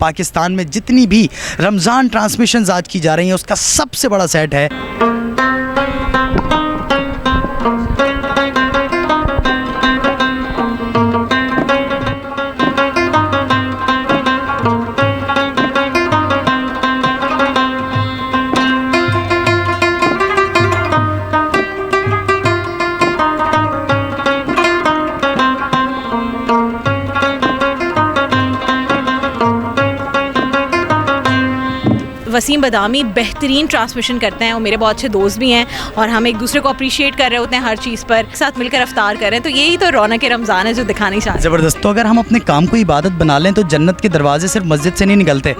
पाकिस्तान में जितनी भी रमज़ान ट्रांसमिशंस आज की जा रही हैं उसका सबसे बड़ा सेट है। वसीम बदामी बेहतरीन ट्रांसमिशन करते हैं और मेरे बहुत अच्छे दोस्त भी हैं और हम एक दूसरे को अप्रिशिएट कर रहे होते हैं हर चीज़ पर, साथ मिलकर अफ्तार कर रहे हैं। तो यही तो रौनक रमज़ान है जो दिखानी चाहिए। ज़बरदस्त। तो अगर हम अपने काम को इबादत बना लें तो जन्नत के दरवाजे सिर्फ मस्जिद से नहीं निकलते,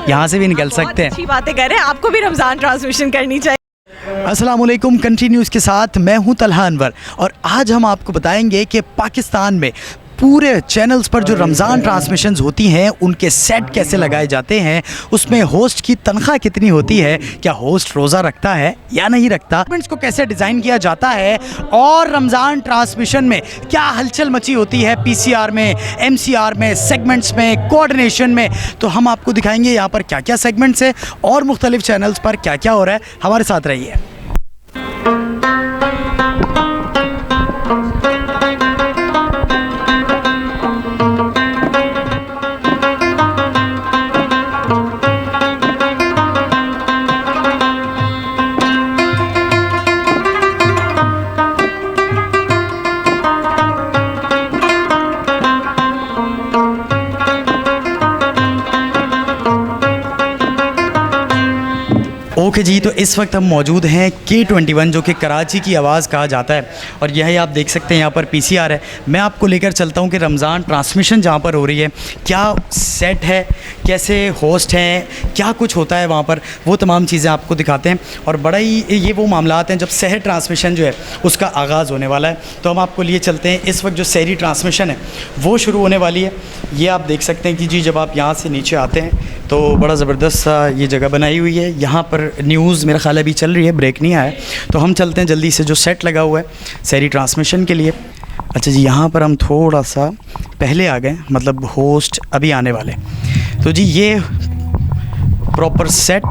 यहाँ से भी निकल सकते हैं। अच्छी बातें कर रहे हैं, आपको भी रमज़ान ट्रांसमिशन करनी चाहिए। अस्सलाम वालेकुम, कंट्री न्यूज़ के साथ मैं हूं तलहा अनवर और आज हम आपको बताएंगे कि पाकिस्तान में पूरे चैनल्स पर जो रमज़ान ट्रांसमिशंस होती हैं उनके सेट कैसे लगाए जाते हैं, उसमें होस्ट की तनख्वाह कितनी होती है, क्या होस्ट रोज़ा रखता है या नहीं रखता, इवेंट्स को कैसे डिज़ाइन किया जाता है और रमज़ान ट्रांसमिशन में क्या हलचल मची होती है पीसीआर में, एमसीआर में, सेगमेंट्स में, कोऑर्डिनेशन में। तो हम आपको दिखाएंगे यहाँ पर क्या क्या सेगमेंट्स है और मुख्तलिफ चैनल्स पर क्या क्या हो रहा है। हमारे साथ रहिए। ओके जी, तो इस वक्त हम मौजूद हैं K21 जो कि कराची की आवाज़ कहा जाता है और यही आप देख सकते हैं यहाँ पर पीसीआर है। मैं आपको लेकर चलता हूँ कि रमज़ान ट्रांसमिशन जहाँ पर हो रही है क्या सेट है, कैसे होस्ट हैं, क्या कुछ होता है वहाँ पर, वो तमाम चीज़ें आपको दिखाते हैं। और बड़ा ही ये वो मामलात हैं जब सहर ट्रांसमिशन जो है उसका आगाज़ होने वाला है, तो हम आपको लिए चलते हैं। इस वक्त जो सहरी ट्रांसमिशन है वो शुरू होने वाली है। ये आप देख सकते हैं कि जी जब आप यहाँ से नीचे आते हैं तो बड़ा ज़बरदस्त सा ये जगह बनाई हुई है। यहाँ पर न्यूज़ मेरा ख्याल अभी चल रही है, ब्रेक नहीं आया, तो हम चलते हैं जल्दी से जो सेट लगा हुआ है सहरी ट्रांसमिशन के लिए। अच्छा जी, यहाँ पर हम थोड़ा सा पहले आ गए, मतलब होस्ट अभी आने वाले। तो जी ये प्रॉपर सेट,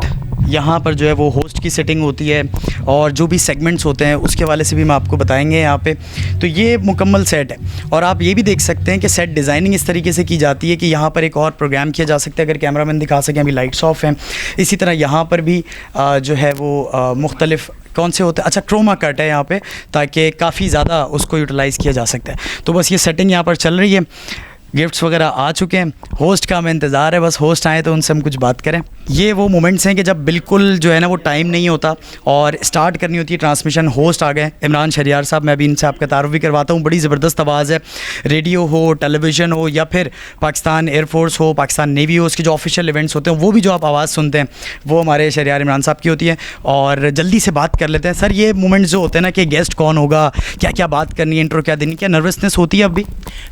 यहाँ पर जो है वो होस्ट की सेटिंग होती है और जो भी सेगमेंट्स होते हैं उसके वाले से भी मैं आपको बताएंगे यहाँ पे। तो ये मुकम्मल सेट है और आप ये भी देख सकते हैं कि सेट डिज़ाइनिंग इस तरीके से की जाती है कि यहाँ पर एक और प्रोग्राम किया जा सकता है, अगर कैमरामैन दिखा सकें। अभी लाइट्स ऑफ हैं। इसी तरह यहाँ पर भी जो है वो मुख्तलिफ कौन से होते हैं, अच्छा क्रोमा कट है यहाँ पे, ताकि काफ़ी ज़्यादा उसको यूटिलाइज़ किया जा सकता है। तो बस ये सेटिंग यहाँ पर चल रही है। गिफ्ट्स वगैरह आ चुके हैं, होस्ट का हमें इंतज़ार है, बस होस्ट आए तो उनसे हम कुछ बात करें। ये वो मोमेंट्स हैं कि जब बिल्कुल जो है ना वो टाइम नहीं होता और स्टार्ट करनी होती है ट्रांसमिशन। होस्ट आ गए इमरान शहरियार साहब, मैं अभी इनसे आपका तारुफ भी करवाता हूँ। बड़ी ज़बरदस्त आवाज़ है, रेडियो हो, टेलीविज़न हो या फिर पाकिस्तान एयरफोर्स हो, पाकिस्तान नेवी हो, उसके जो ऑफिशियल इवेंट्स होते हैं वो भी जो आप आवाज़ सुनते हैं वो हमारे शहरियार इमरान साहब की होती है। और जल्दी से बात कर लेते हैं। सर ये मोमेंट्स जो होते हैं ना कि गेस्ट कौन होगा, क्या क्या बात करनी है, इंट्रो क्या देनी, क्या नर्वसनेस होती है अभी?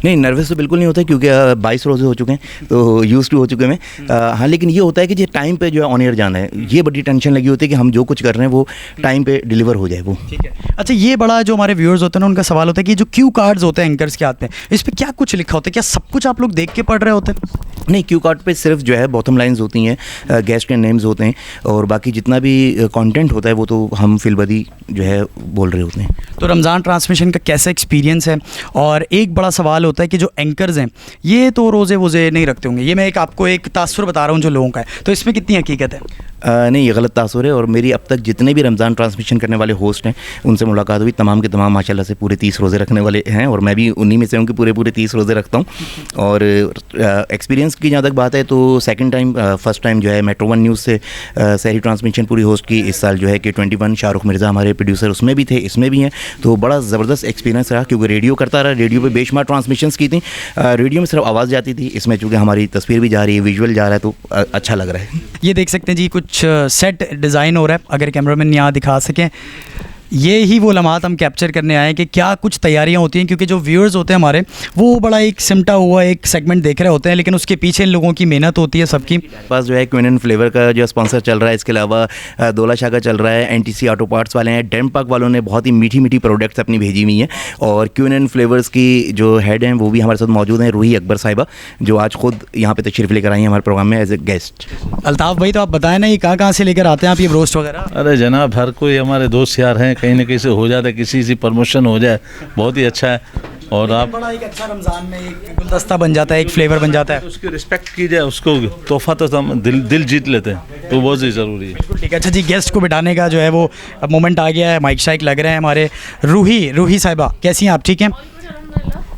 नहीं, नर्वस तो बिल्कुल नहीं होता क्योंकि 22 रोज़े हो चुके हैं तो यूज़ टू हो चुके हैं। हाँ, लेकिन ये होता है कि जो टाइम पे जो है ऑन एयर जाना है, ये बड़ी टेंशन लगी होती है कि हम जो कुछ कर रहे हैं वो टाइम पे डिलीवर हो जाए वो। ठीक है। अच्छा, ये बड़ा जो हमारे व्यूअर्स होते हैं ना उनका सवाल होता है कि जो क्यू कार्ड्स होते हैं एंकर्स के हाथ में, इस पर क्या कुछ लिखा होता है, क्या सब कुछ आप लोग देख के पढ़ रहे होते हैं? नहीं, क्यू कार्ड पे सिर्फ जो है बॉटम लाइंस होती हैं, गेस्ट के नेम्स होते हैं और बाकी जितना भी कंटेंट होता है वो तो हम फिलबदी जो है बोल रहे होते हैं। तो रमज़ान ट्रांसमिशन का कैसा एक्सपीरियंस है? और एक बड़ा सवाल होता है कि जो एंकर्स हैं ये तो रोज़े वोज़े नहीं रखते होंगे, ये मैं आपको एक तासुर बता रहा हूँ जो लोगों का है, तो इसमें कितनी हकीकत है? नहीं, ये गलत तासुर है और मेरी अब तक जितने भी रमज़ान ट्रांसमिशन करने वाले होस्ट हैं उनसे मुलाकात हुई, तमाम के तमाम माशाल्लाह से पूरे 30 रोज़े रखने वाले हैं और मैं भी उन्हीं में से हूँ कि पूरे 30 रोज़े रखता हूँ। और एक्सपीरियंस की जहाँ तक बात है तो सेकंड टाइम, फर्स्ट टाइम जो है मेट्रो वन न्यूज़ से सहरी ट्रांसमिशन पूरी होस्ट की इस साल जो है K21 शाहरुख मिर्ज़ा हमारे प्रोड्यूसर उसमें भी थे, इसमें भी हैं। तो बड़ा ज़बरदस्त एक्सपीरियंस रहा क्योंकि रेडियो करता रहा, रेडियो पर बेशुमार ट्रांसमिशंस की थी, रेडियो में सिर्फ आवाज़ जाती थी, इसमें चूँकि हमारी तस्वीर भी जा रही है, विजुअल जा रहा है, तो अच्छा लग रहा है। ये देख सकते हैं जी कुछ सेट डिज़ाइन हो रहा है, अगर कैमरामैन यहाँ दिखा सकें। ये ही वो लम्हात हम कैप्चर करने आए हैं कि क्या कुछ तैयारियां होती हैं, क्योंकि जो व्यूअर्स होते हैं हमारे वो बड़ा एक सिमटा हुआ एक सेगमेंट देख रहे होते हैं, लेकिन उसके पीछे इन लोगों की मेहनत होती है सबकी। पास जो है क्वीन फ्लेवर का जो स्पॉन्सर चल रहा है, इसके अलावा दोला शाह का चल रहा है, एनटीसी ऑटो पार्ट्स वाले हैं, डेम पार्क वालों ने बहुत ही मीठी मीठी प्रोडक्ट्स अपनी भेजी हुई हैं, और क्वीन फ्लेवर्स की जो हेड हैं वो भी हमारे साथ मौजूद हैं, रूही अकबर साहिबा, जो आज खुद यहाँ पे तशरीफ़ लेकर आई हैं हमारे प्रोग्राम में एज ए गेस्ट। अल्ताफ़ भाई, तो आप बताएं ना, ये कहाँ से लेकर आते हैं आप ये रोस्ट वगैरह? अरे जनाब, हर कोई हमारे दोस्त यार हैं, कहीं ना कहीं से हो जाता है, किसी से प्रमोशन हो जाए, बहुत ही अच्छा है। और आप बड़ा एक अच्छा रमज़ान में एक गुलदस्ता बन जाता है, एक फ्लेवर बन जाता है। उसकी रिस्पेक्ट की जाए, उसको तोहफा तो हम दिल जीत लेते हैं, तो बहुत ही ज़रूरी है। ठीक है, अच्छा जी, गेस्ट को बिठाने का जो है वो अब मोमेंट आ गया है, माइक शाइक लग रहे हैं हमारे। रूही साहिबा, कैसी हैं आप? ठीक हैं।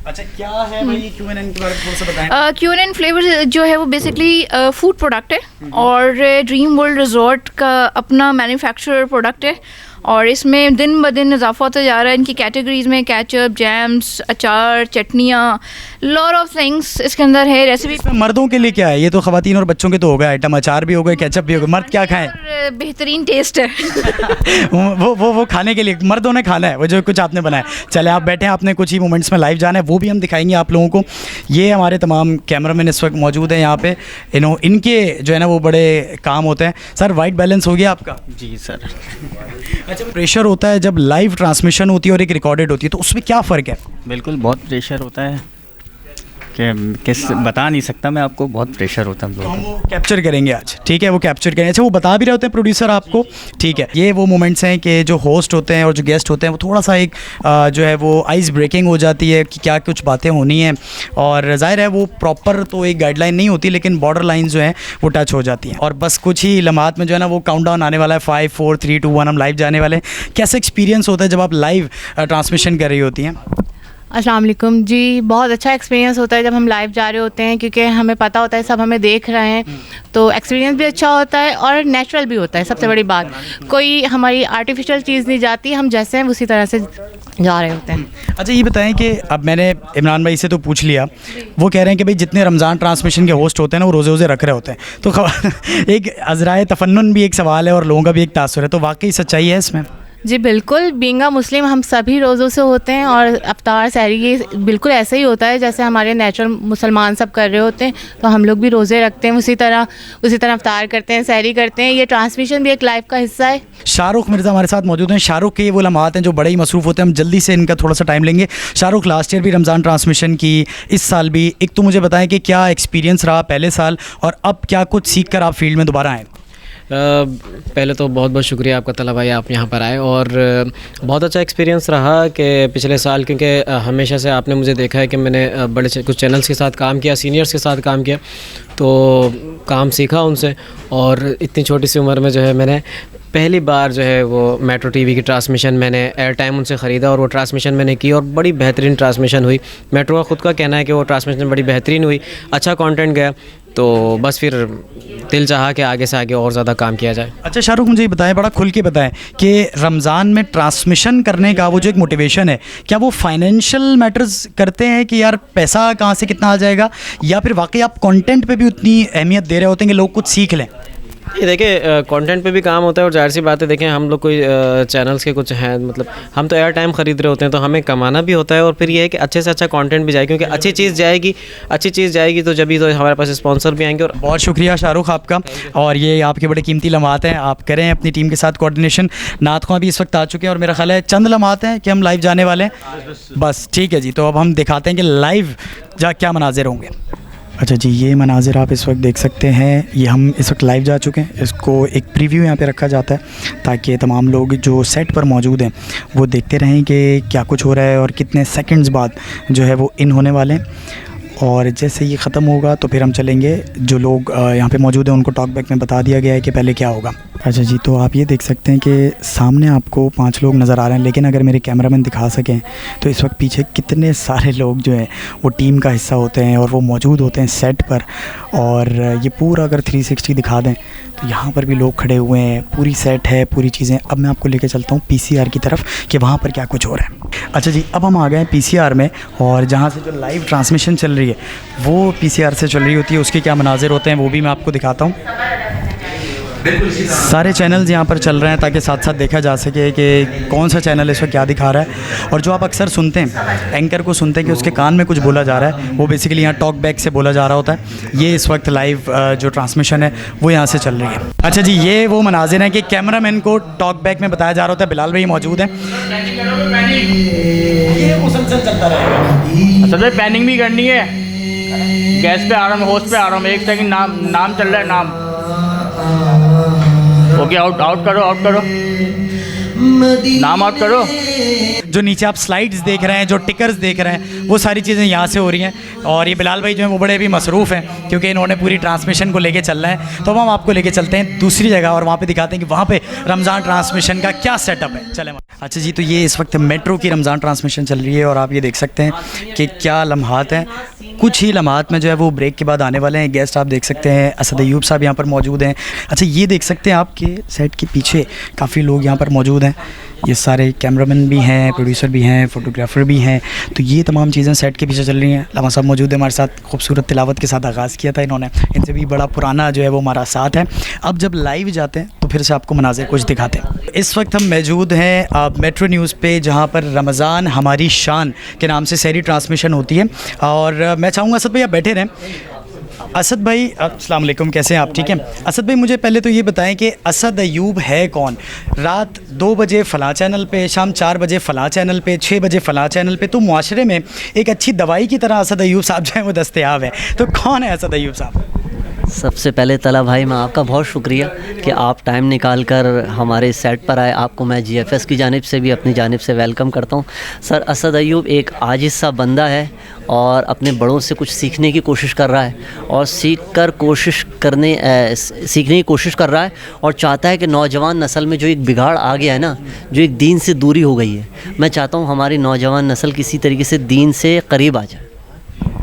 अच्छा, क्या है भाई क्यूएनएन के बारे में थोड़ा सा बताएं। क्यूएनएन फ्लेवर जो है वो बेसिकली फूड प्रोडक्ट है और ड्रीम वर्ल्ड रिजॉर्ट का अपना मैन्युफैक्चरर प्रोडक्ट है, और इसमें दिन ब दिन इजाफा होता जा रहा है इनकी कैटेगरीज में। केचप, जैम्स, अचार, चटनियाँ, लॉट ऑफ थिंग्स इसके अंदर है। रेसिपी इसमें मर्दों के लिए क्या है? ये तो ख़वातीन और बच्चों के तो हो गए आइटम, अचार भी हो गए, केचप भी हो गए, मर्द क्या खाएं? बेहतरीन टेस्ट है। वो खाने के लिए मर्दों ने खाना है, वो जो कुछ आपने बनाया। चले आप बैठे हैं, आपने कुछ ही मोमेंट्स में लाइव जाना है, वो भी हम दिखाएंगे आप लोगों को। ये हमारे तमाम कैमरामैन इस वक्त मौजूद हैं यहाँ पे, इनके जो है ना वो बड़े काम होते हैं। सर, वाइट बैलेंस हो गया आपका? जी सर। अच्छा, प्रेशर होता है जब लाइव ट्रांसमिशन होती है और एक रिकॉर्डेड होती है, तो उसमें क्या फ़र्क है? बिल्कुल, बहुत प्रेशर होता है कि किस बता नहीं सकता मैं आपको, बहुत प्रेशर होता है हम तो हम लोगों को। वो कैप्चर करेंगे आज, ठीक है? वो कैप्चर करेंगे। अच्छा, वो बता भी रहे होते हैं प्रोड्यूसर आपको, ठीक है? ये वो मोमेंट्स हैं कि जो होस्ट होते हैं और जो गेस्ट होते हैं वो थोड़ा सा एक जो है वो आइस ब्रेकिंग हो जाती है कि क्या कुछ बातें होनी हैं, और ज़ाहिर है वो प्रॉपर तो एक गाइडलाइन नहीं होती, लेकिन बॉर्डर लाइन जो हैं वो टच हो जाती हैं। और बस कुछ ही लम्हात में जो है ना वो काउंटडाउन आने वाला है, 5 4 3 2 1 हम लाइव जाने वाले हैं। कैसा एक्सपीरियंस होता है जब आप लाइव ट्रांसमिशन कर रही होती हैं? अस्सलाम वालेकुम जी। बहुत अच्छा एक्सपीरियंस होता है जब हम लाइव जा रहे होते हैं, क्योंकि हमें पता होता है सब हमें देख रहे हैं, तो एक्सपीरियंस भी अच्छा होता है और नेचुरल भी होता है। सबसे बड़ी बात, कोई हमारी आर्टिफिशियल चीज़ नहीं जाती, हम जैसे हैं उसी तरह से जा रहे होते हैं। अच्छा, ये बताएं कि अब मैंने इमरान भाई से तो पूछ लिया, वो कह रहे हैं कि भाई जितने रमज़ान ट्रांसमिशन के होस्ट होते हैं ना वो रोज़े रोज़े रख रहे होते हैं, तो एक अज़राए तफन्नुन भी एक सवाल है और लोगों का भी एक तासुर है, तो वाकई सच्चाई है इसमें? जी बिल्कुल, बीइंग अ मुस्लिम हम सभी रोज़ों से होते हैं, और अफ्तार सहरी ये बिल्कुल ऐसे ही होता है जैसे हमारे नेचुरल मुसलमान सब कर रहे होते हैं, तो हम लोग भी रोज़े रखते हैं, उसी तरह अफ्तार करते हैं, सहरी करते हैं। ये ट्रांसमिशन भी एक लाइफ का हिस्सा है। शाहरुख मिर्ज़ा हमारे साथ मौजूद हैं। शाहरुख के वो लम्हात हैं जो बड़े ही मसरूफ़ होते हैं, हम जल्दी से इनका थोड़ा सा टाइम लेंगे। शाहरुख, लास्ट ईयर भी रमज़ान ट्रांसमिशन की, इस साल भी, एक तो मुझे बताएं कि क्या एक्सपीरियंस रहा पहले साल, और अब क्या कुछ सीख कर आप फील्ड में दोबारा आए? पहले तो बहुत बहुत शुक्रिया आपका तला भाई, आप यहाँ पर आए, और बहुत अच्छा एक्सपीरियंस रहा कि पिछले साल, क्योंकि हमेशा से आपने मुझे देखा है कि मैंने बड़े कुछ चैनल्स के साथ काम किया, सीनियर्स के साथ काम किया, तो काम सीखा उनसे, और इतनी छोटी सी उम्र में जो है मैंने पहली बार जो है वो मेट्रो टीवी की ट्रांसमिशन मैंने एयर टाइम उनसे ख़रीदा, और वो ट्रांसमिशन मैंने की, और बड़ी बेहतरीन ट्रांसमिशन हुई। मेट्रो का ख़ुद का कहना है कि वो ट्रांसमिशन बड़ी बेहतरीन हुई, अच्छा कंटेंट गया, तो बस फिर दिल चाहा कि आगे से आगे और ज़्यादा काम किया जाए। अच्छा शाहरुख, मुझे ये बताएं, बड़ा खुल के बताएं कि रमज़ान में ट्रांसमिशन करने का वो जो एक मोटिवेशन है, क्या वो फाइनेंशियल मैटर्स करते हैं कि यार पैसा कहाँ से कितना आ जाएगा, या फिर वाकई आप कंटेंट पे भी उतनी अहमियत दे रहे होते हैं कि लोग कुछ सीख लें? ये देखिए, कंटेंट पे भी काम होता है, और जाहिर सी बात है, देखें हम लोग कोई चैनल्स के कुछ हैं, मतलब हम तो एयर टाइम ख़रीद रहे होते हैं, तो हमें कमाना भी होता है, और फिर ये है कि अच्छे से अच्छा कंटेंट भी जाए, क्योंकि अच्छी चीज़ जाएगी तो जब भी तो हमारे पास स्पॉन्सर भी आएंगे। और बहुत शुक्रिया शाहरुख आपका, और ये आपके बड़े कीमती लम्हात हैं, आप करें अपनी टीम के साथ कोऑर्डिनेशन। नात ख़्वां भी इस वक्त आ चुके हैं, और मेरा ख्याल है चंद लम्हात हैं कि हम लाइव जाने वाले हैं, बस ठीक है जी। तो अब हम दिखाते हैं कि लाइव क्या मनाजिर होंगे। अच्छा जी, ये मनाजिर आप इस वक्त देख सकते हैं, ये हम इस वक्त लाइव जा चुके हैं, इसको एक प्रीव्यू यहाँ पे रखा जाता है ताकि तमाम लोग जो सेट पर मौजूद हैं वो देखते रहें कि क्या कुछ हो रहा है और कितने सेकंड्स बाद जो है वो इन होने वाले हैं। और जैसे ये ख़त्म होगा तो फिर हम चलेंगे, जो लोग यहाँ पे मौजूद हैं उनको टॉकबैक में बता दिया गया है कि पहले क्या होगा। अच्छा जी, तो आप ये देख सकते हैं कि सामने आपको 5 लोग नज़र आ रहे हैं, लेकिन अगर मेरे कैमरामैन दिखा सकें तो इस वक्त पीछे कितने सारे लोग जो हैं वो टीम का हिस्सा होते हैं और वो मौजूद होते हैं सेट पर। और ये पूरा अगर 360 दिखा दें तो यहाँ पर भी लोग खड़े हुए हैं, पूरी सेट है, पूरी चीज़ें। अब मैं आपको लेकर चलता हूँ PCR की तरफ कि वहाँ पर क्या कुछ हो रहा है। अच्छा जी, अब हम आ गए हैं PCR में, और जहाँ से जो लाइव ट्रांसमिशन चल रही है वो PCR से चल रही होती है, उसके क्या मनाजिर होते हैं वो भी मैं आपको दिखाता हूँ। सारे चैनल्स यहाँ पर चल रहे हैं ताकि साथ साथ देखा जा सके कि कौन सा चैनल इस वक्त क्या दिखा रहा है। और जो आप अक्सर सुनते हैं एंकर को सुनते हैं कि उसके कान में कुछ बोला जा रहा है, वो बेसिकली यहाँ टॉक बैक से बोला जा रहा होता है। ये इस वक्त लाइव जो ट्रांसमिशन है वो यहाँ से चल रही है। अच्छा जी, ये वो मनाजिर हैं कि कैमरामैन को टॉक बैक में बताया जा रहा होता है। बिलाल भाई मौजूद हैं, ये मुसलसल चलता रहेगा। असल में पैनिंग भी करनी है, गैस पे आ रहा हूँ, होस्ट पे आ रहा हूँ, एक सेकंड नाम चल रहा है, नाम ओके, आउट करो, नाम आउट करो। जो नीचे आप स्लाइड्स देख रहे हैं, जो टिकर्स देख रहे हैं, वो सारी चीज़ें यहाँ से हो रही हैं। और ये बिलाल भाई जो हैं वो बड़े भी मसरूफ़ हैं क्योंकि इन्होंने पूरी ट्रांसमिशन को लेके चलना है। तो हम आपको लेके चलते हैं दूसरी जगह और वहाँ पे दिखाते हैं कि वहाँ पे रमज़ान ट्रांसमिशन का क्या सेटअप है। चलें। अच्छा जी, तो ये इस वक्त मेट्रो की रमज़ान ट्रांसमिशन चल रही है और आप ये देख सकते हैं कि क्या लम्हात हैं। कुछ ही लम्हात में जो है वो ब्रेक के बाद आने वाले हैं। गेस्ट आप देख सकते हैं, असद अयूब साहब यहाँ पर मौजूद हैं। अच्छा, ये देख सकते हैं आपके सेट के पीछे काफ़ी लोग यहाँ पर मौजूद हैं। ये सारे कैमरामैन भी हैं, प्रोड्यूसर भी हैं, फोटोग्राफर भी हैं। तो ये तमाम चीज़ें सेट के पीछे चल रही हैं। लम्हा साहब मौजूद है हमारे साथ, खूबसूरत तिलावत के साथ आगाज़ किया था इन्होंने। इनसे भी बड़ा पुराना जो है वो हमारा साथ है। अब जब लाइव जाते हैं तो फिर से आपको मनाज़िर कुछ दिखाते हैं। इस वक्त हम मौजूद हैं मेट्रो न्यूज़ पे, जहाँ पर रमज़ान हमारी शान के नाम से सहरी ट्रांसमिशन होती है। और मैं चाहूँगा असद भाई आप बैठे रहें। असद भाई अस्सलाम वालेकुम, कैसे हैं आप? ठीक है असद भाई, मुझे पहले तो ये बताएं कि असद अयूब है कौन? रात 2 बजे फ़लाँ चैनल पे, शाम 4 बजे फ़लाँ चैनल पे, 6 बजे फ़लाँ चैनल पे। तो मुआशरे में एक अच्छी दवाई की तरह असद अयूब साहब जो है वो दस्तयाब है। तो कौन है असद अयूब साहब? सबसे पहले तला भाई, मैं आपका बहुत शुक्रिया कि आप टाइम निकाल कर हमारे सेट पर आए। आपको मैं GFS की जानिब से भी अपनी जानिब से वेलकम करता हूँ। सर, असद अयूब एक आजिज़ सा बंदा है और अपने बड़ों से कुछ सीखने की कोशिश कर रहा है और सीखने की कोशिश कर रहा है और चाहता है कि नौजवान नस्ल में जो एक बिगाड़ आ गया है ना, जो एक दीन से दूरी हो गई है, मैं चाहता हूँ हमारी नौजवान नस्ल किसी तरीके से दीन से करीब आ जाए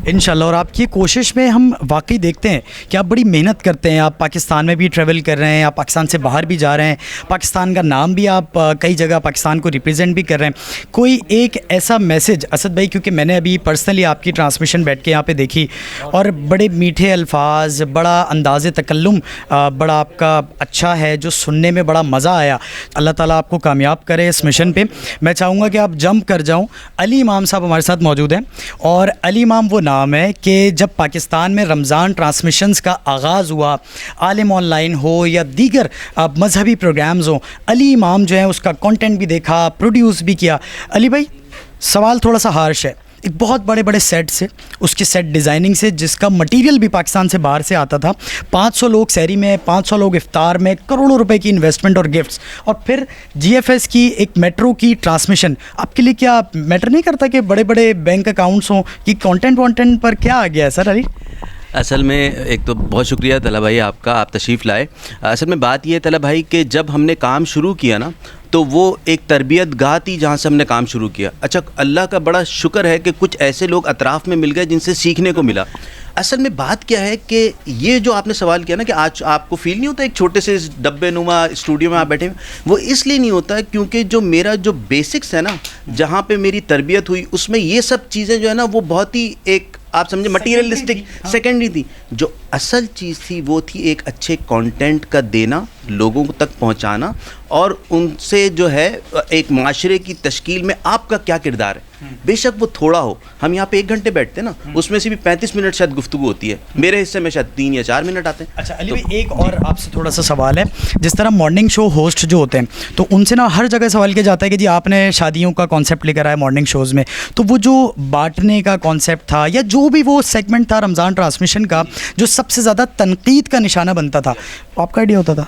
इंशाल्लाह। और आपकी कोशिश में हम वाकई देखते हैं कि आप बड़ी मेहनत करते हैं। आप पाकिस्तान में भी ट्रैवल कर रहे हैं, आप पाकिस्तान से बाहर भी जा रहे हैं, पाकिस्तान का नाम भी आप कई जगह पाकिस्तान को रिप्रेजेंट भी कर रहे हैं। कोई एक ऐसा मैसेज असद भाई, क्योंकि मैंने अभी पर्सनली आपकी ट्रांसमिशन बैठ के यहाँ पे देखी और बड़े मीठे अल्फाज, बड़ा अंदाज़ तकल्लुम बड़ा आपका अच्छा है, जो सुनने में बड़ा मज़ा आया। अल्लाह ताला आपको कामयाब करे इस मिशन पे। मैं चाहूँगा कि आप जंप कर जाऊँ। अली इमाम साहब हमारे साथ मौजूद हैं और अली इमाम वो नाम है कि जब पाकिस्तान में रमज़ान ट्रांसमिशंस का आगाज़ हुआ, आलिम ऑनलाइन हो या दीगर मजहबी प्रोग्राम्स हो, अली इमाम जो है उसका कंटेंट भी देखा, प्रोड्यूस भी किया। अली भाई, सवाल थोड़ा सा हार्श है। एक बहुत बड़े बड़े सेट से, उसके सेट डिज़ाइनिंग से, जिसका मटेरियल भी पाकिस्तान से बाहर से आता था, 500 लोग सहरी में, 500 लोग इफ्तार में, करोड़ों रुपए की इन्वेस्टमेंट और गिफ्ट्स, और फिर GFS की एक मेट्रो की ट्रांसमिशन। आपके लिए क्या मैटर नहीं करता कि बड़े बड़े बैंक अकाउंट्स हों कि कंटेंट पर क्या आ गया है सर? अली, असल में एक तो बहुत शुक्रिया तला भाई आपका, आप तशरीफ़ लाए। असल में बात यह है तला भाई कि जब हमने काम शुरू किया ना, तो वो एक तरबियत गाह थी जहाँ से हमने काम शुरू किया। अच्छा, अल्लाह का बड़ा शुक्र है कि कुछ ऐसे लोग अतराफ़ में मिल गए जिनसे सीखने को मिला। असल में बात क्या है कि ये जो आपने सवाल किया ना कि आज आपको फील नहीं होता एक छोटे से डब्बे नुमा स्टूडियो में आप बैठे हैं, वो इसलिए नहीं होता है क्योंकि जो मेरा जो बेसिक्स है ना, जहाँ पे मेरी तरबियत हुई, उसमें ये सब चीज़ें जो है ना वो बहुत ही एक आप समझे मटीरियलिस्टिक सेकेंडरी थी। जो असल चीज़ थी वो थी एक अच्छे कंटेंट का देना, लोगों तक पहुंचाना और उनसे जो है एक माशरे की तश्कील में आपका क्या किरदार है। बेशक वो थोड़ा हो, हम यहाँ पे 1 घंटे बैठते हैं ना, उसमें से भी 35 मिनट शायद गुफ्तगू होती है, मेरे हिस्से में शायद 3 या 4 मिनट आते हैं। अच्छा अली भाई, एक और आपसे थोड़ा सा सवाल है। जिस तरह मॉर्निंग शो होस्ट जो होते हैं, तो उनसे ना हर जगह सवाल किया जाता है कि जी आपने शादियों का कॉन्सेप्ट लेकर आया मॉर्निंग शोज़ में, तो वो जो बांटने का कॉन्सेप्ट था या जो भी वो सेगमेंट था रमज़ान ट्रांसमिशन का, जो सबसे ज़्यादा तनकीद का निशाना बनता था, आपका आइडिया होता था?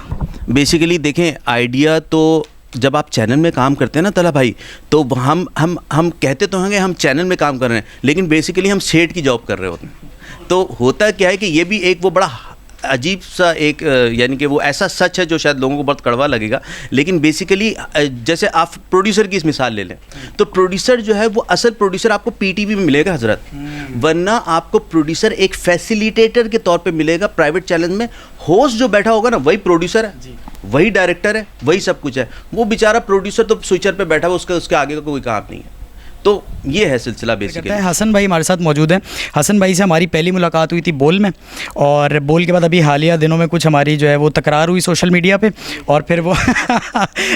बेसिकली देखें, आइडिया तो जब आप चैनल में काम करते हैं ना तला भाई, तो हम कहते तो होंगे हम चैनल में काम कर रहे हैं, लेकिन बेसिकली हम सेट की जॉब कर रहे होते हैं। तो होता क्या है कि ये भी एक वो बड़ा अजीब सा एक यानी कि वो ऐसा सच है जो शायद लोगों को बहुत कड़वा लगेगा, लेकिन बेसिकली जैसे आप प्रोड्यूसर की इस मिसाल ले लें, तो प्रोड्यूसर जो है वो असल प्रोड्यूसर आपको PTV में मिलेगा हजरत, वरना आपको प्रोड्यूसर एक फैसिलिटेटर के तौर पे मिलेगा प्राइवेट चैनल में। होस्ट जो बैठा होगा ना, वही प्रोड्यूसर है, वही डायरेक्टर है, वही सब कुछ है। वो बेचारा प्रोड्यूसर तो स्विचर पे बैठा हुआ, उसके आगे का कोई काम नहीं है। तो ये है सिलसिला बेसिकली। हसन भाई हमारे साथ मौजूद हैं। हसन भाई से हमारी पहली मुलाकात हुई थी बोल में, और बोल के बाद अभी हालिया दिनों में कुछ हमारी जो है वो तकरार हुई सोशल मीडिया पे, और फिर वो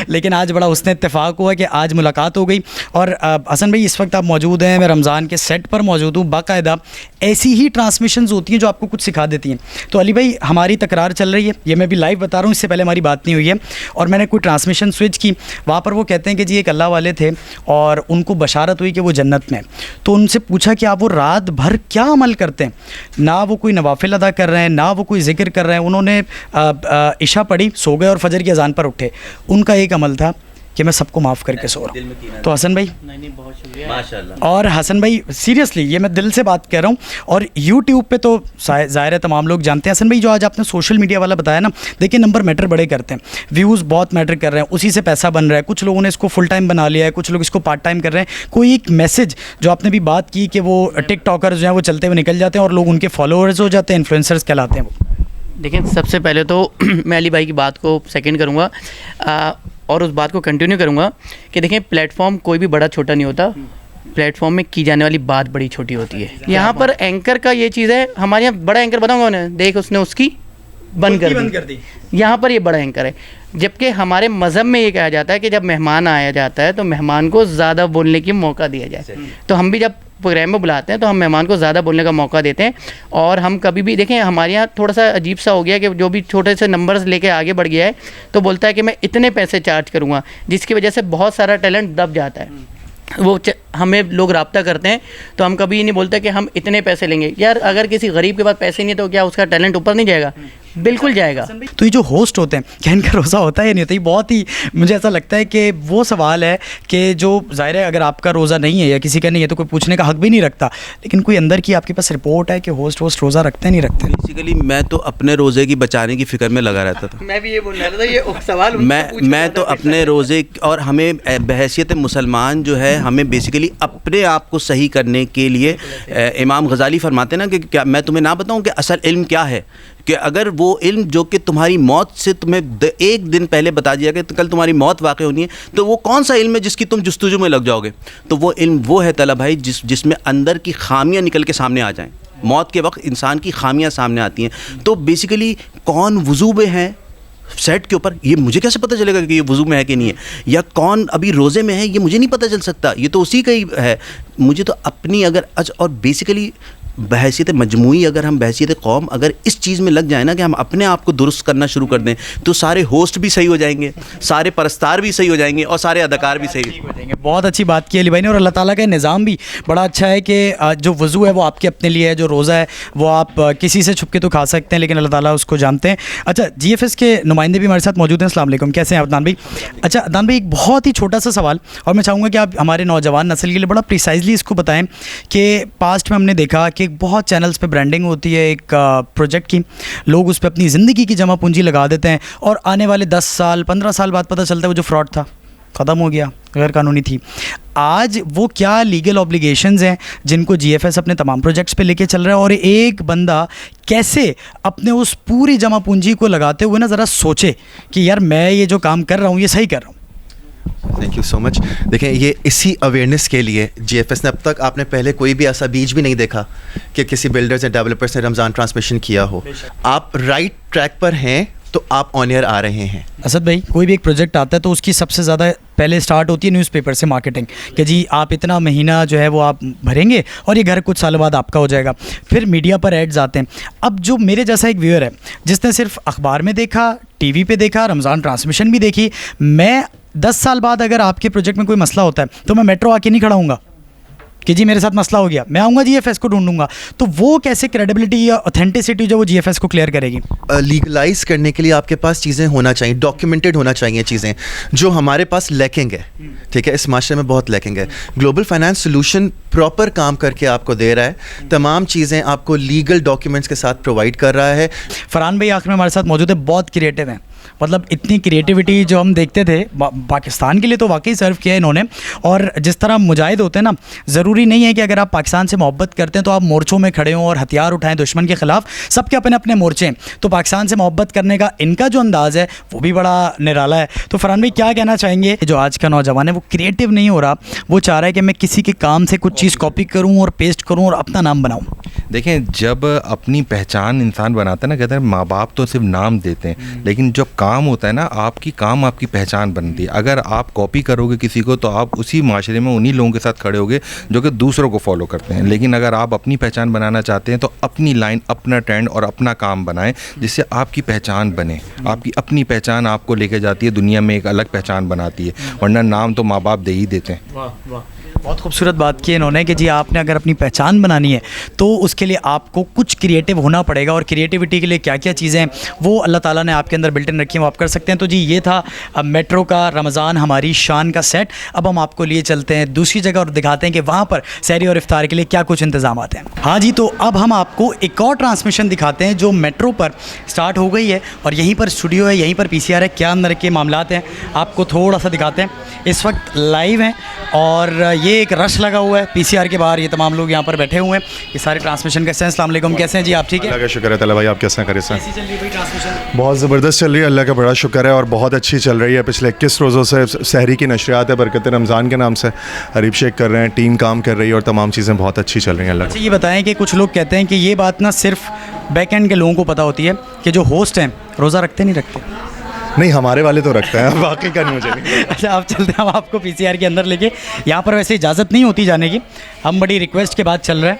लेकिन आज बड़ा उसने इत्तेफाक हुआ कि आज मुलाकात हो गई। और हसन भाई इस वक्त आप मौजूद हैं, मैं रमज़ान के सेट पर मौजूद हूँ। बाकायदा ऐसी ही ट्रांसमिशंस होती हैं जो आपको कुछ सिखा देती हैं। तो अली भाई हमारी तकरार चल रही है, ये मैं भी लाइव बता रहा हूँ, इससे पहले हमारी बात नहीं हुई है, और मैंने कोई ट्रांसमिशन स्विच की, वहाँ पर वो कहते हैं कि जी एक अल्लाह वाले थे और उनको बशारत हुई कि वो जन्नत में। तो उनसे पूछा कि आप वो रात भर क्या अमल करते हैं? ना वो कोई नवाफिल अदा कर रहे हैं, ना वो कोई जिक्र कर रहे हैं। उन्होंने इशा पढ़ी, सो गए और फजर की अजान पर उठे। उनका एक अमल था कि मैं सबको माफ़ करके सो रहा हूँ। तो हसन भाई बहुत शुक्रिया माशाल्लाह। और हसन भाई सीरियसली ये मैं दिल से बात कह रहा हूँ, और यूट्यूब पे तो ज़ाहिर है तमाम लोग जानते हैं। हसन भाई जो आज आपने सोशल मीडिया वाला बताया ना, देखिए नंबर मैटर बड़े करते हैं, व्यूज़ बहुत मैटर कर रहे हैं, उसी से पैसा बन रहा है। कुछ लोगों ने इसको फुल टाइम बना लिया है, कुछ लोग इसको पार्ट टाइम कर रहे हैं। कोई एक मैसेज जो आपने भी बात की कि वो टिकटॉकर्स जो हैं वो चलते हुए निकल जाते हैं और लोग उनके फॉलोअर्स हो जाते हैं, इन्फ्लुएंसर्स कहलाते हैं वो। देखिए सबसे पहले तो मैं अली भाई की बात को सेकंड करूँगा और उस बात को कंटिन्यू करूँगा कि देखें प्लेटफॉर्म कोई भी बड़ा छोटा नहीं होता, प्लेटफॉर्म में की जाने वाली बात बड़ी छोटी होती है। यहाँ पर एंकर का ये चीज़ है, हमारे यहाँ बड़ा एंकर बताऊँगा उन्हें, देख उसने उसकी बंद कर दी। यहाँ पर ये बड़ा एंकर है, जबकि हमारे मज़हब में ये कहा जाता है कि जब मेहमान आया जाता है तो मेहमान को ज़्यादा बोलने की मौका दिया जाए। तो हम भी जब प्रोग्राम में बुलाते हैं तो हम मेहमान को ज़्यादा बोलने का मौका देते हैं। और हम कभी भी देखें, हमारे यहाँ थोड़ा सा अजीब सा हो गया कि जो भी छोटे से नंबर्स लेके आगे बढ़ गया है तो बोलता है कि मैं इतने पैसे चार्ज करूँगा, जिसकी वजह से बहुत सारा टैलेंट दब जाता है। वो हमें लोग रब्ता करते हैं तो हम कभी नहीं बोलते कि हम इतने पैसे लेंगे। यार अगर किसी गरीब के पास पैसे नहीं है तो क्या उसका टैलेंट ऊपर नहीं जाएगा? बिल्कुल जाएगा। तो ये जो होस्ट होते हैं, क्या इनका रोज़ा होता है या नहीं होता? ये बहुत ही मुझे ऐसा लगता है कि वो सवाल है कि जो ज़ाहिर है अगर आपका रोज़ा नहीं है या किसी का नहीं है तो कोई पूछने का हक भी नहीं रखता, लेकिन कोई अंदर की आपके पास रिपोर्ट है कि होस्ट रोज़ा रखते नहीं रखते? बेसिकली मैं तो अपने रोज़े की बचाने की फ़िक्र में लगा रहता था। मैं भी ये बोल रहा था, ये सवाल मैं तो अपने रोज़े, और हमें बहैसियत मुसलमान जो है हमें बेसिकली अपने आप को सही करने के लिए इमाम गज़ाली फरमाते हैं ना कि क्या मैं तुम्हें ना बताऊं कि असल इल्म क्या है, कि अगर वो इल्म जो कि तुम्हारी मौत से तुम्हें एक दिन पहले बता दिया कि कल तुम्हारी मौत वाक़ई होनी है, तो वो कौन सा इल्म है जिसकी तुम जुस्तजू में लग जाओगे? तो वो इल्म वो है तला भाई जिसमें अंदर की खामियां निकल के सामने आ जाएं। मौत के वक्त इंसान की खामियां सामने आती हैं। तो बेसिकली कौन वुज़ू में है सेट के ऊपर, ये मुझे कैसे पता चलेगा कि ये वुज़ू में है कि नहीं है? या कौन अभी रोज़े में है, ये मुझे नहीं पता चल सकता, ये तो उसी का ही है। मुझे तो अपनी और बेसिकली बहैसियत मजमूई, अगर हम बहैसियत कौम अगर इस चीज़ में लग जाए ना कि हम अपने आप को दुरुस्त करना शुरू कर दें, तो सारे होस्ट भी सही हो जाएंगे, सारे परस्तार भी सही हो जाएंगे और सारे अदाकार भी सही हो जाएंगे। बहुत अच्छी बात की अली भाई ने, और अल्लाह ताला का निज़ाम भी बड़ा अच्छा है कि जो वज़ू है वो आपके अपने लिए है, जो रोज़ा है वो आप किसी से छुप के तो खा सकते हैं, लेकिन अल्लाह ताला उसको जानते हैं। अच्छा, GFS के नुमाइंदे भी हमारे साथ मौजूद हैं। अस्सलाम वालेकुम, कैसे हैं अदनान भाई? अच्छा अदनान भाई, एक बहुत ही छोटा सा सवाल, और मैं चाहूँगा कि आप हमारे नौजवान नस्ल के लिए बड़ा प्रिसाइजली इसको बताएं कि पास्ट में हमने देखा कि बहुत चैनल्स पे ब्रांडिंग होती है एक प्रोजेक्ट की, लोग उस पर अपनी ज़िंदगी की जमा पूंजी लगा देते हैं और आने वाले 10 साल 15 साल बाद पता चलता है वो जो फ्रॉड था ख़त्म हो गया, गैर कानूनी थी। आज वो क्या लीगल ऑब्लिगेशंस हैं जिनको GFS अपने तमाम प्रोजेक्ट्स पे लेके चल रहा है, और एक बंदा कैसे अपने उस पूरी जमा पूंजी को लगाते हुए ना ज़रा सोचे कि यार मैं ये जो काम कर रहा हूँ ये सही कर रहा हूँ? Thank you so much. देखें, ये इसी अवेयरनेस के लिए GFS ने अब तक, आपने पहले कोई भी ऐसा बीज भी नहीं देखा कि किसी बिल्डर्स या डेवलपर्स ने रमज़ान ट्रांसमिशन किया हो। आप राइट ट्रैक पर हैं तो आप ऑन एयर आ रहे हैं। असद भाई, कोई भी एक प्रोजेक्ट आता है तो उसकी सबसे ज़्यादा पहले स्टार्ट होती है न्यूज़पेपर से मार्केटिंग, कि जी आप इतना महीना जो है वो आप भरेंगे और ये घर कुछ सालों बाद आपका हो जाएगा। फिर मीडिया पर एड्स आते हैं। अब जो मेरे जैसा एक व्यूअर है जिसने सिर्फ अखबार में देखा, टीवी पे देखा, रमज़ान ट्रांसमिशन भी देखी, मैं 10 साल बाद अगर आपके प्रोजेक्ट में कोई मसला होता है तो मैं मेट्रो आके नहीं खड़ा हूँगा कि जी मेरे साथ मसला हो गया, मैं आऊँगा GFS को ढूंढूंगा। तो वो कैसे क्रेडिबिलिटी या ऑथेंटिसिटी जो वो GFS को क्लियर करेगी? लीगलाइज करने के लिए आपके पास चीज़ें होना चाहिए, डॉक्यूमेंटेड होना चाहिए चीज़ें, जो हमारे पास लैकिंग है। ठीक है, इस माशरे में बहुत लैकिंग है। ग्लोबल फाइनेंस सोल्यूशन प्रॉपर काम करके आपको दे रहा है, तमाम चीज़ें आपको लीगल डॉक्यूमेंट्स के साथ प्रोवाइड कर रहा है। फरहान भाई आखिर में हमारे साथ मौजूद है, बहुत क्रिएटिव हैं, मतलब इतनी क्रिएटिविटी जो हम देखते थे पाकिस्तान के लिए तो वाकई सर्व किया इन्होंने। और जिस तरह मुजाहिद होते हैं ना, ज़रूरी नहीं है कि अगर आप पाकिस्तान से मोहब्बत करते हैं तो आप मोर्चों में खड़े हों और हथियार उठाएं दुश्मन के ख़िलाफ़। सबके अपने अपने मोर्चे हैं, तो पाकिस्तान से मोहब्बत करने का इनका जो अंदाज़ है वो भी बड़ा निराला है। तो फरहान भाई क्या कहना चाहेंगे, जो आज का नौजवान है वो क्रिएटिव नहीं हो रहा, वो चाह रहा है कि मैं किसी के काम से कुछ चीज़ कॉपी करूँ और पेस्ट करूँ और अपना नाम बनाऊँ? देखें, जब अपनी पहचान इंसान बनाता है ना, कहते हैं माँ बाप तो सिर्फ नाम देते हैं, लेकिन जब काम होता है ना, आपकी काम आपकी पहचान बनती है। अगर आप कॉपी करोगे किसी को तो आप उसी माशरे में उन्हीं लोगों के साथ खड़े होगे जो कि दूसरों को फॉलो करते हैं। लेकिन अगर आप अपनी पहचान बनाना चाहते हैं तो अपनी लाइन, अपना ट्रेंड और अपना काम बनाएं जिससे आपकी पहचान बने। आपकी अपनी पहचान आपको लेके जाती है दुनिया में, एक अलग पहचान बनाती है, वरना नाम तो माँ बाप दे ही देते हैं। वाह वाह, बहुत खूबसूरत बात की इन्होंने कि जी आपने अगर अपनी पहचान बनानी है तो उसके लिए आपको कुछ क्रिएटिव होना पड़ेगा, और क्रिएटिविटी के लिए क्या क्या चीज़ें हैं वो अल्लाह ताला ने आपके अंदर बिल्ट इन रखी हैं, वो आप कर सकते हैं। तो जी ये था मेट्रो का रमज़ान हमारी शान का सेट। अब हम आपको लिए चलते हैं दूसरी जगह और दिखाते हैं कि वहाँ पर सहरी और इफ्तार के लिए क्या कुछ इंतजाम हैं। हाँ जी, तो अब हम आपको एक और ट्रांसमिशन दिखाते हैं जो मेट्रो पर स्टार्ट हो गई है, और यहीं पर स्टूडियो है, यहीं पर PCR है। क्या अंदर के मामलात हैं आपको थोड़ा सा दिखाते हैं। इस वक्त लाइव हैं और ये एक रश लगा हुआ है PCR के बाहर, ये तमाम लोग यहाँ पर बैठे हुए हैं। ये सारे ट्रांसमिशन कैसे हैं? अस्सलाम वालेकुम, कैसे हैं जी आप? ठीक है, अल्लाह का शुक्र है। तला भाई आप कैसे हैं? कैसी चल रही है भाई ट्रांसमिशन? बहुत ज़बरदस्त चल रही है, अल्लाह का बड़ा शुक्र है, और बहुत अच्छी चल रही है। पिछले 21 रोज़ों से सहरी की नशरियात है बरकत रमज़ान के नाम से, हरीब शेख कर रहे हैं, टीम काम कर रही है और तमाम चीज़ें बहुत अच्छी चल रही हैं। अल्लाह। अच्छा ये बताएं कि कुछ लोग कहते हैं कि ये बात ना सिर्फ बैक एंड के लोगों को पता होती है कि जो होस्ट हैं रोज़ा रखते नहीं रखते? नहीं, हमारे वाले तो रखते हैं, बाकी का नहीं मुझे नहीं। अच्छा आप चलते हैं, हम आपको PCR के अंदर लेके, यहाँ पर वैसे इजाज़त नहीं होती जाने की, हम बड़ी रिक्वेस्ट के बाद चल रहे हैं।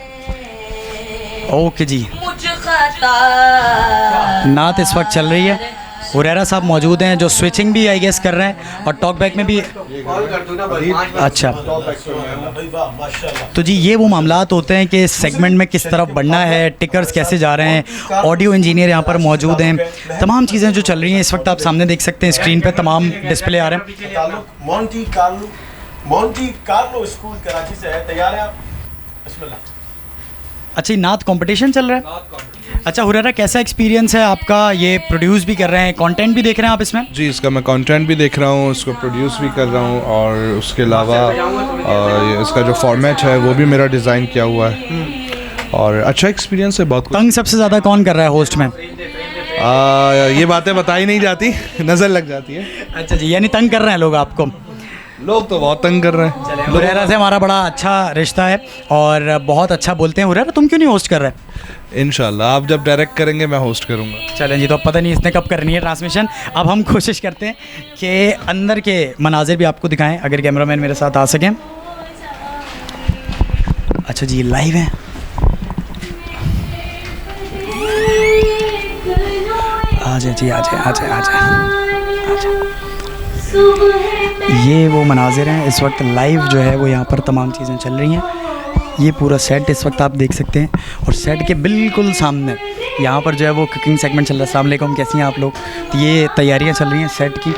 ओके जी, नात इस वक्त चल रही है, हुरैरा साहब मौजूद हैं जो स्विचिंग भी आई गेस कर रहे हैं और टॉक बैक में भी। अच्छा, तो जी ये वो मामलात होते हैं कि सेगमेंट में किस तरफ बढ़ना है, टिकर्स कैसे जा रहे हैं, ऑडियो इंजीनियर यहाँ पर मौजूद हैं, तमाम चीज़ें जो चल रही हैं इस वक्त आप सामने देख सकते हैं स्क्रीन पे तमाम डिस्प्ले आ रहे हैं। मोंटी कार्लो स्कूल कराची से है, तैयार है आप? बिस्मिल्लाह। अच्छा ये नात कंपटीशन चल रहा है? अच्छा हुरैरा कैसा एक्सपीरियंस है आपका? ये प्रोड्यूस भी कर रहे हैं, कंटेंट भी देख रहे हैं आप इसमें? जी, इसका मैं कंटेंट भी देख रहा हूँ, इसको प्रोड्यूस भी कर रहा हूँ, और उसके अलावा इसका जो फॉर्मेट है वो भी मेरा डिज़ाइन किया हुआ है, और अच्छा एक्सपीरियंस है बहुत। तंग सबसे ज़्यादा कौन कर रहा है होस्ट में? ये बातें बताई नहीं जाती, नज़र लग जाती है। अच्छा जी, यानी तंग कर रहे हैं लोग आपको? लोग तो बहुत तंग कर रहे हैं। हुरैरा से हमारा बड़ा अच्छा रिश्ता है और बहुत अच्छा बोलते हैं। हुरैरा तुम क्यों नहीं होस्ट कर रहे? इंशाल्लाह आप जब डायरेक्ट करेंगे मैं होस्ट करूँगा। चलें जी, तो अब पता नहीं इसने कब करनी है ट्रांसमिशन। अब हम कोशिश करते हैं कि अंदर के मनाजिर भी आपको दिखाएं, अगर कैमरामैन मेरे साथ आ सकें। अच्छा जी लाइव है, आ जाए जी, आ जाए आ जाए आ जाए। ये वो मनाजिर हैं इस वक्त लाइव जो है वो यहाँ पर तमाम चीज़ें चल रही हैं। ये पूरा सेट इस वक्त आप देख सकते हैं, और सेट के बिल्कुल सामने यहाँ पर जो है वो कुकिंग सेगमेंट चल रहा है। अस्सलाम वालेकुम, कैसी हैं आप लोग? तो ये तैयारियाँ चल रही हैं सेट की,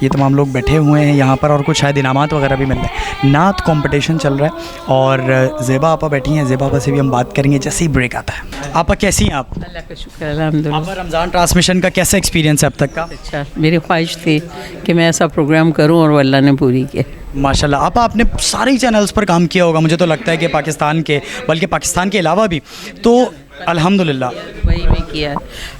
ये तमाम लोग बैठे हुए हैं यहाँ पर, और कुछ शायद इनामात वगैरह भी मिल रहे हैं। नात कंपटीशन चल रहा है और ज़ेबा आपा बैठी हैं, ज़ेबा आपा से भी हम बात करेंगे जैसे ही ब्रेक आता है। आपा कैसी हैं आप? अल्लाह का शुक्र अल्हम्दुलिल्लाह। आपका रमज़ान ट्रांसमिशन का कैसा एक्सपीरियंस है अब तक का? अच्छा, मेरी ख्वाहिश थी कि मैं ऐसा प्रोग्राम करूं और वो अल्लाह ने पूरी की। माशाल्लाह। आपा आपने सारे ही चैनल्स पर काम किया होगा, मुझे तो लगता है कि पाकिस्तान के, बल्कि पाकिस्तान के अलावा भी, तो अल्हम्दुलिल्लाह। दुबई में किया है,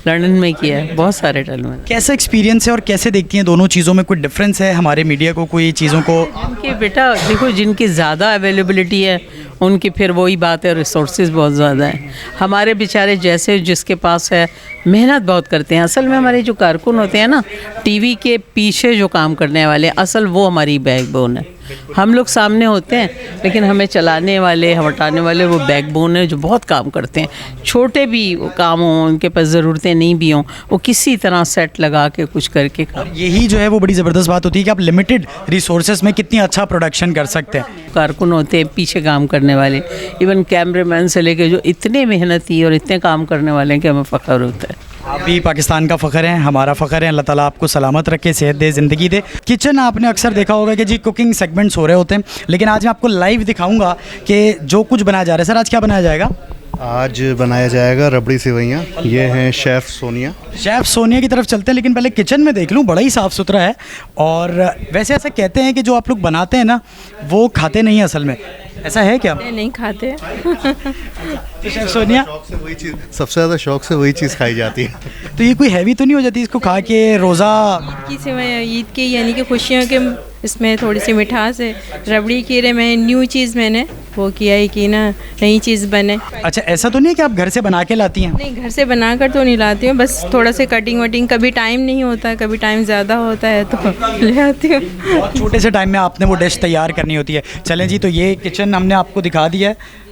लंदन में किया है, बहुत सारे टल में। कैसा एक्सपीरियंस है और कैसे देखती हैं दोनों चीज़ों में? कोई डिफरेंस है हमारे मीडिया को कोई चीज़ों को? जिनके बेटा देखो, जिनकी ज़्यादा अवेलेबिलिटी है उनकी फिर वही बात है, रिसोर्सेज बहुत ज़्यादा हैं। हमारे बेचारे जैसे जिसके पास है मेहनत बहुत करते हैं। असल में हमारे जो कारकुन होते हैं ना, टीवी के पीछे जो काम करने वाले, असल वो हमारी बैकबोन है। हम लोग सामने होते हैं लेकिन हमें चलाने वाले, हटाने वाले वो बैकबोन है जो बहुत काम करते हैं। छोटे भी काम हों, उनके पास ज़रूरतें नहीं भी हों, वो किसी तरह सेट लगा के कुछ करके काम। यही जो है वो बड़ी ज़बरदस्त बात होती है कि आप लिमिटेड रिसोर्सेज में कितनी अच्छा प्रोडक्शन कर सकते हैं। कारकुन होते हैं पीछे काम करने वाले, इवन कैमरामैन से लेके जो इतने मेहनती और इतने काम करने वाले हैं कि हमें फ़ख्र होता है। आप भी पाकिस्तान का फ़ख्र हैं, हमारा फ़ख्र है। अल्लाह ताला आपको सलामत रखे, सेहत दे, ज़िंदगी दे। किचन आपने अक्सर देखा होगा कि जी कुकिंग सेगमेंट्स हो रहे होते हैं, लेकिन आज मैं आपको लाइव दिखाऊंगा कि जो कुछ बनाया जा रहा है। सर आज क्या बनाया जाएगा? आज बनाया जाएगा रबड़ी सेवइयाँ। ये हैं शेफ़ सोनिया। शेफ़ सोनिया की तरफ चलते हैं, लेकिन पहले किचन में देख लूँ, बड़ा ही साफ़ सुथरा है। और वैसे ऐसा कहते हैं कि जो आप लोग बनाते हैं ना वो खाते नहीं हैं असल में, ऐसा है क्या? नहीं खाते। तो शेफ़ सोनिया वही चीज़ सबसे ज़्यादा शौक से वही चीज़ खाई जाती है। तो ये कोई हैवी तो नहीं हो जाती इसको खा के रोज़ा? की सेवइयाँ ईद की यानी कि खुशियों के इसमें थोड़ी सी मिठास है। रबड़ी की रे मैं न्यू चीज़ मैंने वो किया है कि ना नई चीज़ बने। अच्छा, ऐसा तो नहीं है कि आप घर से बना के लाती हैं? नहीं, घर से बना कर तो नहीं लाती हूँ, बस थोड़ा से कटिंग वटिंग, कभी टाइम नहीं होता, कभी टाइम ज़्यादा होता है तो ले आती हूँ। बहुत छोटे से टाइम में आपने वो डिश तैयार करनी होती है। चलें जी, तो ये किचन हमने आपको दिखा दिया है,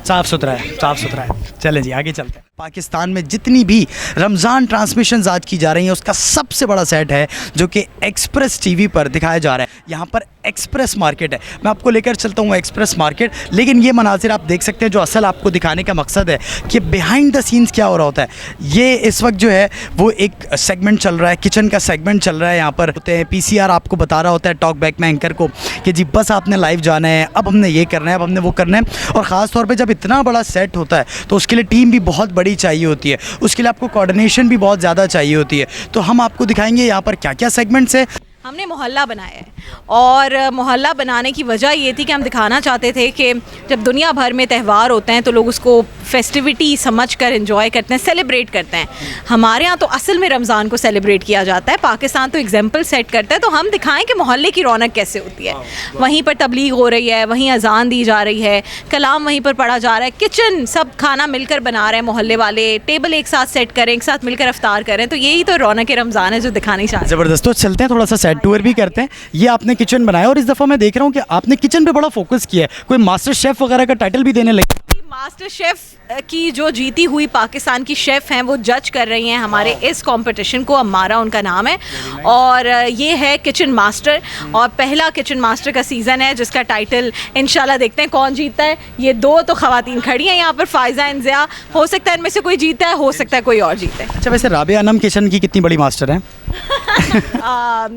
साफ़ सुथरा है, साफ़ सुथरा है। चलें जी, आगे चलते हैं। पाकिस्तान में जितनी भी रमज़ान ट्रांसमिशंस आज की जा रही हैं उसका सबसे बड़ा सेट है जो कि एक्सप्रेस टीवी पर दिखाया जा रहा है। यहाँ पर एक्सप्रेस मार्केट है, मैं आपको लेकर चलता हूँ एक्सप्रेस मार्केट। लेकिन ये मनाजिर आप देख सकते हैं, जो असल आपको दिखाने का मकसद है कि बिहाइंड द सीन्स क्या हो रहा होता है। ये इस वक्त जो है वो एक सेगमेंट चल रहा है, किचन का सेगमेंट चल रहा है। यहाँ पर होते हैं PCR आपको बता रहा होता है टॉक बैक में एंकर को कि जी बस आपने लाइव जाना है, अब हमने ये करना है, अब हमने वो करना है। और ख़ास तौर पर जब इतना बड़ा सेट होता है तो उसके लिए टीम भी बहुत बड़ी चाहिए होती है, उसके लिए आपको कोऑर्डिनेशन भी बहुत ज़्यादा चाहिए होती है। तो हम आपको दिखाएंगे यहाँ पर क्या क्या सेगमेंट्स है। हमने मोहल्ला बनाया है और मोहल्ला बनाने की वजह ये थी कि हम दिखाना चाहते थे कि जब दुनिया भर में त्यौहार होते हैं तो लोग उसको फेस्टिविटी समझकर एंजॉय करते हैं, सेलिब्रेट करते हैं। हमारे यहाँ तो असल में रमज़ान को सेलिब्रेट किया जाता है, पाकिस्तान तो एग्जाम्पल सेट करता है। तो हम दिखाएं कि मोहल्ले की रौनक कैसे होती है। वहीं पर तबलीग हो रही है, वहीं अजान दी जा रही है, कलाम वहीं पर पढ़ा जा रहा है, किचन सब खाना मिलकर बना रहे हैं, मोहल्ले वाले टेबल एक साथ सेट करें, एक साथ मिलकर अफ्तार करें। तो यही तो रौनक रमज़ान है जो दिखानी चाहिए। ज़बरदस्त। तो चलते हैं, थोड़ा सा सेट टूर भी करते हैं। ये आपने किचन बनाया और इस दफ़ा मैं देख रहा हूँ कि आपने किचन पे बड़ा फोकस किया है, कोई मास्टर शेफ़ वगैरह का टाइटल भी देने लगे। मास्टर शेफ़ की जो जीती हुई पाकिस्तान की शेफ़ हैं वो जज कर रही हैं हमारे इस कंपटीशन को। अमारा उनका नाम है और ये है किचन मास्टर और पहला किचन मास्टर का सीज़न है जिसका टाइटल इंशाल्लाह देखते हैं कौन जीतता है। ये दो तो ख़वातीन खड़ी हैं यहाँ पर, फ़ायज़ा इंज़िया, हो सकता है इनमें से कोई जीता है, हो सकता है कोई और जीते। अच्छा, वैसे राबिया अनम किचन की कितनी बड़ी मास्टर हैं?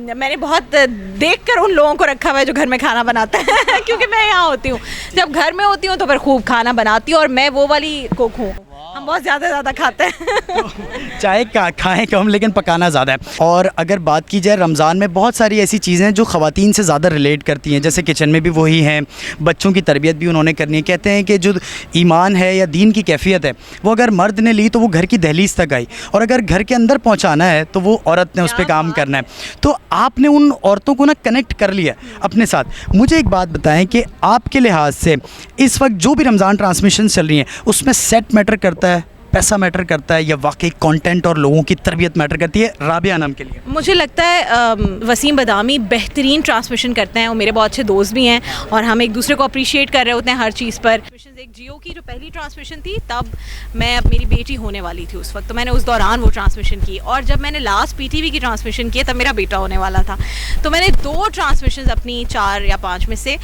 मैंने बहुत देखकर उन लोगों को रखा हुआ है जो घर में खाना बनाते हैं क्योंकि मैं यहाँ होती हूँ, जब घर में होती हूँ तो फिर खूब खाना बनाती हूँ और मैं वो वाली कुक हूँ। हम बहुत ज़्यादा खाते हैं। चाहे खाएं कम लेकिन पकाना ज़्यादा है। और अगर बात की जाए रमज़ान में बहुत सारी ऐसी चीज़ें हैं जो ख़वातीन से ज़्यादा रिलेट करती हैं, जैसे किचन में भी वही हैं, बच्चों की तरबियत भी उन्होंने करनी है। कहते हैं कि जो ईमान है या दीन की कैफियत है वो अगर मर्द ने ली तो वो घर की दहलीज तक आई, और अगर घर के अंदर पहुँचाना है तो वो औरत ने उस पर काम करना है। तो आपने उन औरतों को ना कनेक्ट कर लिया अपने साथ। मुझे एक बात बताएं कि आपके लिहाज से इस वक्त जो भी रमज़ान ट्रांसमिशन चल रही हैं उसमें सेट मैटर करता है, पैसा मैटर करता है, या वाकई कंटेंट और लोगों की तरबियत मैटर करती है राबिया अनम के लिए? मुझे लगता है वसीम बदामी बेहतरीन ट्रांसमिशन करते हैं, वो मेरे बहुत अच्छे दोस्त भी हैं और हम एक दूसरे को अप्रिशिएट कर रहे होते हैं हर चीज़ पर। एक जियो की जो पहली ट्रांसमिशन थी तब मैं मेरी बेटी होने वाली थी उस वक्त, तो मैंने उस दौरान वो ट्रांसमिशन की। और जब मैंने लास्ट PTV की ट्रांसमिशन की तब मेरा बेटा होने वाला था। तो मैंने 2 ट्रांसमिशन अपनी 4 या 5 में से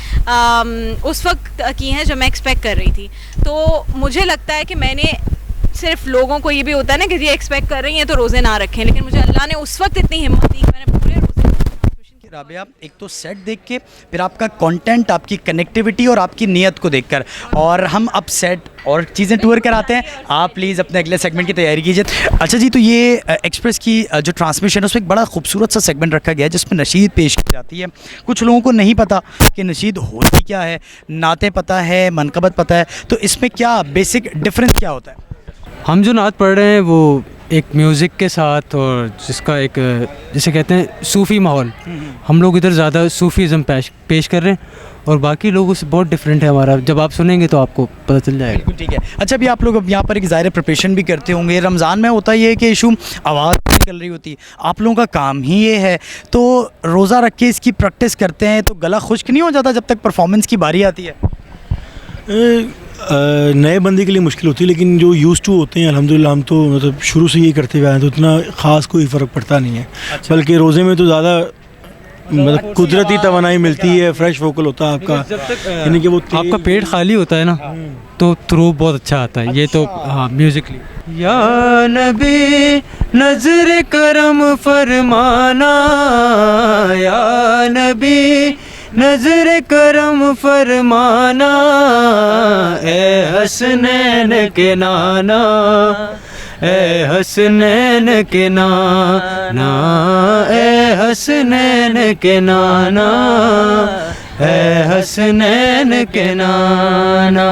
उस वक्त की हैं जो मैं एक्सपेक्ट कर रही थी। तो मुझे लगता है कि मैंने सिर्फ लोगों को ये भी होता है ना कि ये एक्सपेक्ट कर रही हैं तो रोज़े ना रखें, लेकिन मुझे अल्लाह ने उस वक्त इतनी हिम्मत दी कि मैंने पूरे रोज़े राबिया, एक तो सेट देख के, फिर आपका कंटेंट, आपकी कनेक्टिविटी और आपकी नीयत को देखकर, और हम अब सेट और चीज़ें टूर कराते हैं। आप प्लीज़ अपने अगले सेगमेंट की तैयारी कीजिए। अच्छा जी, तो ये एक्सप्रेस की जो ट्रांसमिशन है उसमें एक बड़ा खूबसूरत सा सेगमेंट रखा गया है जिसमें नशीद पेश की जाती है। कुछ लोगों को नहीं पता कि नशीद होती क्या है, नाते पता है, मनकबत पता है, तो इसमें क्या बेसिक डिफरेंस क्या होता है? हम जो नात पढ़ रहे हैं वो एक म्यूज़िक के साथ, और जिसका एक जिसे कहते हैं सूफ़ी माहौल, हम लोग इधर ज़्यादा सूफ़ीज़म पेश कर रहे हैं और बाकी लोगों से बहुत डिफरेंट है हमारा। जब आप सुनेंगे तो आपको पता चल जाएगा। ठीक है। अच्छा, अभी आप लोग अब यहाँ पर एक ज़ाहिर प्रिपरेशन भी करते होंगे। रमज़ान में होता ये है कि इशू आवाज़ निकल रही होती है, आप लोगों का काम ही ये है, तो रोज़ा रख के इसकी प्रैक्टिस करते हैं तो गला खुश्क नहीं हो जाता जब तक परफॉर्मेंस की बारी आती है? नए बंदे के लिए मुश्किल होती है, लेकिन जो यूज़ टू होते हैं अल्हम्दुलिल्लाह हम तो मतलब शुरू से ये करते हुए आए तो इतना ख़ास कोई फ़र्क पड़ता नहीं है। अच्छा। बल्कि रोज़े में तो ज़्यादा मतलब कुदरती तवानाई मिलती है, फ्रेश वोकल होता है आपका, यानी कि वो आपका पेट खाली होता है ना तो थ्रू बहुत अच्छा आता है। ये तो हाँ म्यूज़िकली। या नबी नज़र करम फरमाना, या नबी नजर करम फरमाना, ए हसनैन के नाना, ए हसनैन के नाना, ए हसनैन के नाना, ए हसनैन के नाना।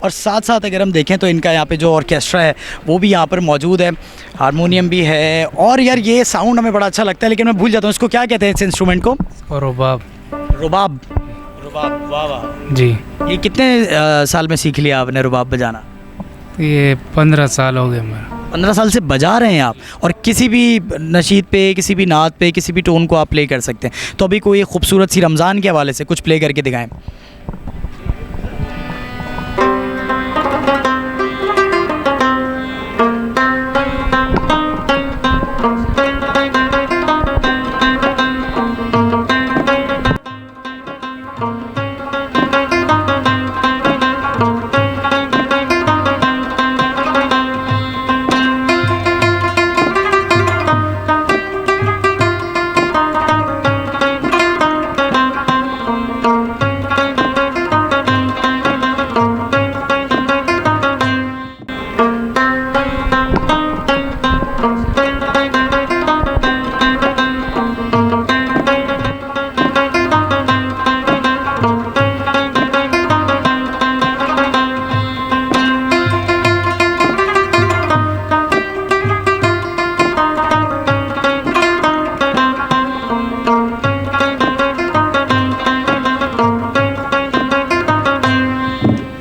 और साथ साथ अगर हम देखें तो इनका यहाँ पे जो ऑर्केस्ट्रा है वो भी यहाँ पर मौजूद है, हारमोनियम भी है। और यार ये साउंड हमें बड़ा अच्छा लगता है, लेकिन मैं भूल जाता हूँ इसको क्या कहते हैं इस इंस्ट्रूमेंट को? रुबाब। रुबाब, रुबाब, वाह वाह जी। ये कितने साल में सीख लिया आपने रुबाब बजाना? ये 15 साल हो गए हमारा। 15 साल से बजा रहे हैं आप, और किसी भी नशीद पे, किसी भी नात पे, किसी भी टोन को आप प्ले कर सकते हैं। तो अभी कोई खूबसूरत सी रमज़ान के हवाले से कुछ प्ले करके दिखाएं।